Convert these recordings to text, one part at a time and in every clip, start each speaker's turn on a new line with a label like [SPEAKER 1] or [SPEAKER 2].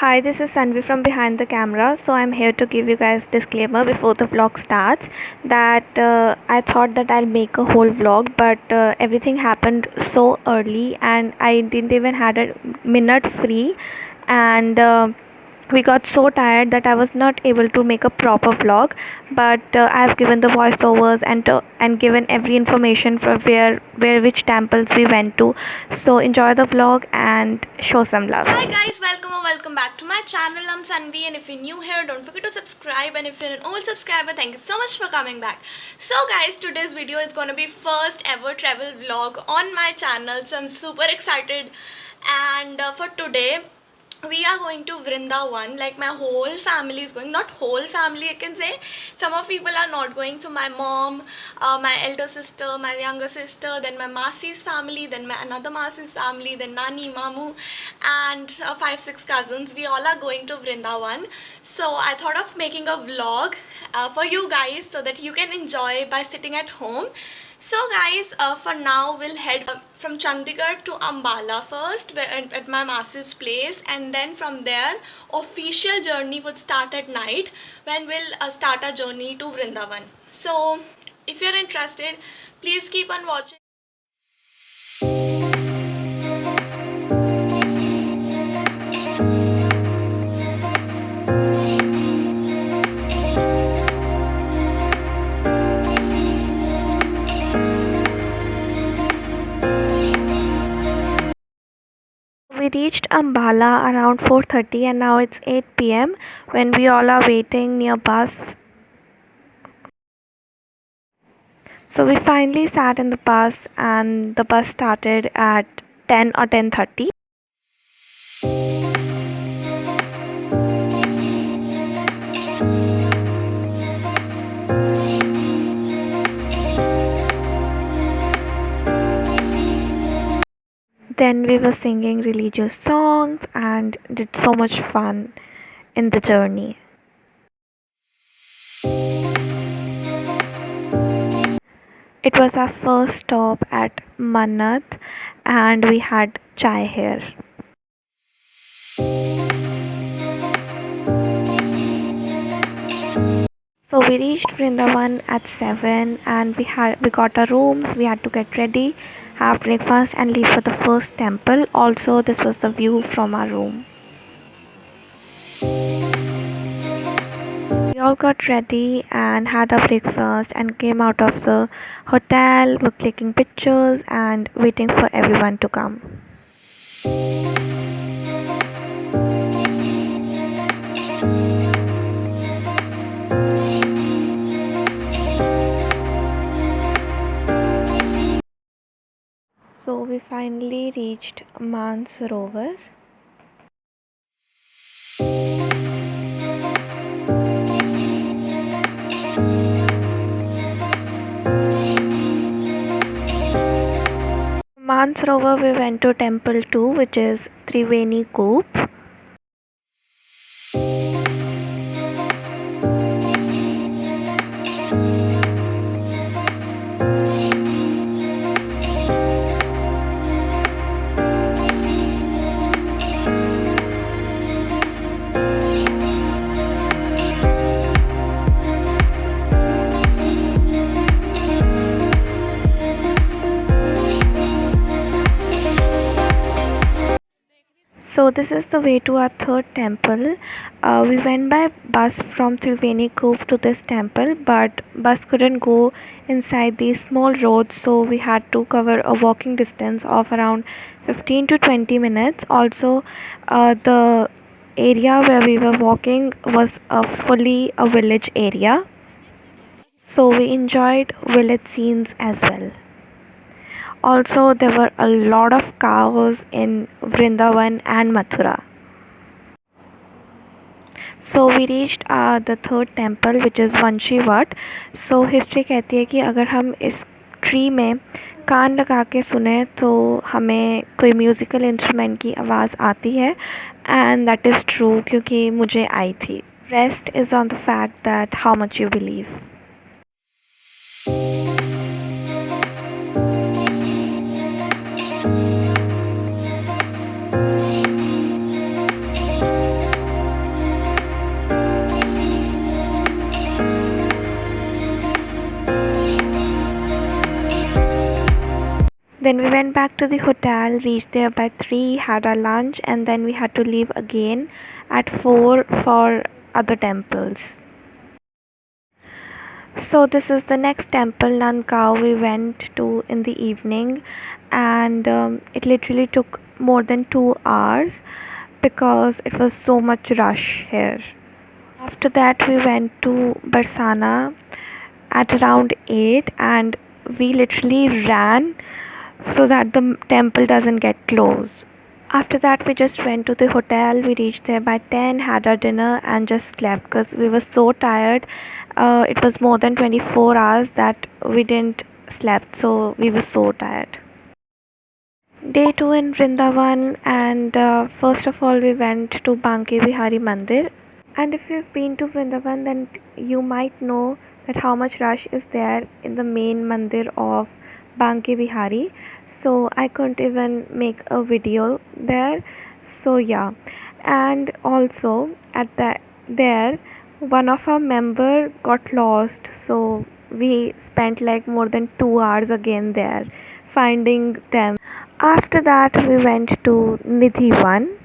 [SPEAKER 1] Hi, this is Sanvi from behind the camera. So I'm here to give you guys disclaimer before the vlog starts that I thought that I'll make a whole vlog, but everything happened so early and I didn't even had a minute free, and we got so tired that I was not able to make a proper vlog. But I have given the voiceovers and given every information from where which temples we went to. So enjoy the vlog and show some love.
[SPEAKER 2] Hi guys, welcome or welcome back to my channel. I'm Sanvi, and if you're new here, don't forget to subscribe, and if you're an old subscriber, thank you so much for coming back. So guys, today's video is gonna be first ever travel vlog on my channel, so I'm super excited. And for today we are going to Vrindavan. Like, my whole family is going. Not whole family, I can say. Some of people are not going. So my mom, my elder sister, my younger sister, then my Masi's family, then my another Masi's family, then Nani, Mamu, and 5-6 cousins. We all are going to Vrindavan. So I thought of making a vlog for you guys so that you can enjoy by sitting at home. So guys, for now we'll head from Chandigarh to Ambala first at my Masi's place, and then from there official journey would start at night when we'll start our journey to Vrindavan. So if you're interested, please keep on watching.
[SPEAKER 1] We reached Ambala around 4:30 and now it's 8 p.m. when we all are waiting near bus. So we finally sat in the bus and the bus started at 10 or 10:30. Then we were singing religious songs and did so much fun in the journey. It was our first stop at Mannat and we had chai here. So we reached Vrindavan at 7 and we got our rooms, we had to get ready, have breakfast and leave for the first temple. Also, this was the view from our room. We all got ready and had our breakfast and came out of the hotel, were clicking pictures and waiting for everyone to come. So we finally reached Mansarovar. Mansarovar we went to temple 2, which is Triveni Koop. So this is the way to our third temple. We went by bus from Triveni Koop to this temple, but bus couldn't go inside these small roads, so we had to cover a walking distance of around 15 to 20 minutes. Also, the area where we were walking was fully a village area, so we enjoyed village scenes as well. Also, there were a lot of cows in Vrindavan and Mathura. So we reached the third temple, which is Vanchivat. So history कहती है कि अगर हम इस tree में कान लगा के सुने तो हमें कोई म्यूज़िकल इंस्ट्रूमेंट की आवाज़ आती है, एंड दैट इज़ ट्रू क्योंकि मुझे आई थी. Rest is on the fact that how much you believe. Then we went back to the hotel, reached there by 3, had our lunch, and then we had to leave again at 4 for other temples. So this is the next temple, Nandgaon, we went to in the evening, and it literally took more than 2 hours because it was so much rush here. After that we went to Barsana at around 8, and we literally ran so that the temple doesn't get closed. After that we just went to the hotel. We reached there by 10, had our dinner, and just slept because we were so tired. It was more than 24 hours that we didn't slept, so we were so tired. Day 2 in Vrindavan, and first of all we went to Banke Bihari Mandir. And if you've been to Vrindavan, then you might know that how much rush is there in the main mandir of Banke Bihari. So I couldn't even make a video there. So yeah, and also at that there, one of our member got lost. So we spent like more than 2 hours again there finding them. After that, we went to Nidhi 1.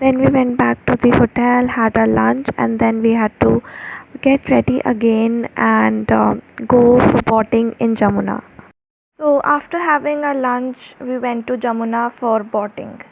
[SPEAKER 1] Then we went back to the hotel, had our lunch, and then we had to get ready again and go for boating in Jamuna. So after having our lunch, we went to Jamuna for boating.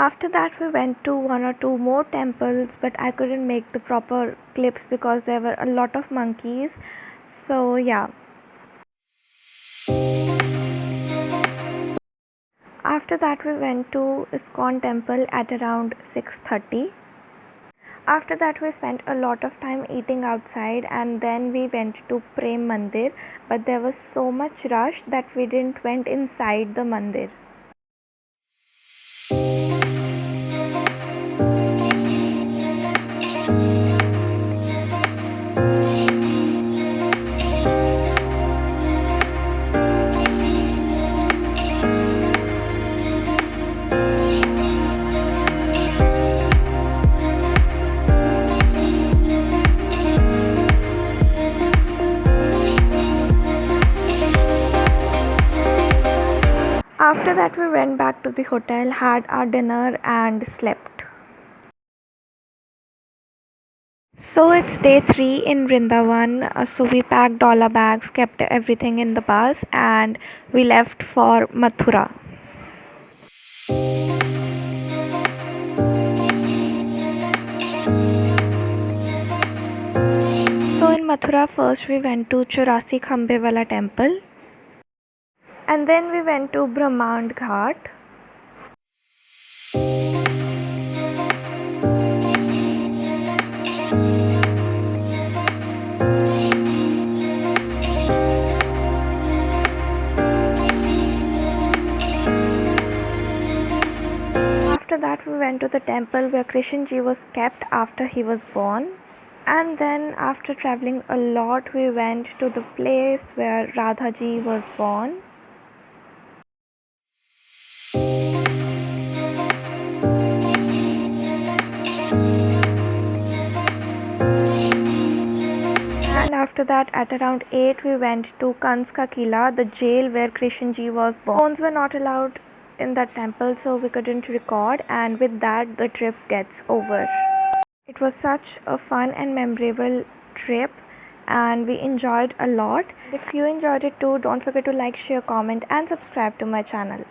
[SPEAKER 1] After that we went to one or two more temples, but I couldn't make the proper clips because there were a lot of monkeys. So yeah. After that we went to ISKCON temple at around 6:30. After that we spent a lot of time eating outside, and then we went to Prem Mandir, but there was so much rush that we didn't went inside the mandir. After that we went back to the hotel, had our dinner, and slept. So it's day 3 in Vrindavan. So we packed all our bags, kept everything in the bus, and we left for Mathura. So in Mathura, first we went to Churasi Khambe Wala temple, and then we went to Brahmand Ghat. After that we went to the temple where Krishnji was kept after he was born. And then after traveling a lot, we went to the place where Radhaji was born. And after that, at around 8, we went to Kanska Kila, the jail where Krishnji was born. Phones were not allowed in that temple, so we couldn't record, and with that the trip gets over. It was such a fun and memorable trip, and we enjoyed a lot. If you enjoyed it too, don't forget to like, share, comment and subscribe to my channel.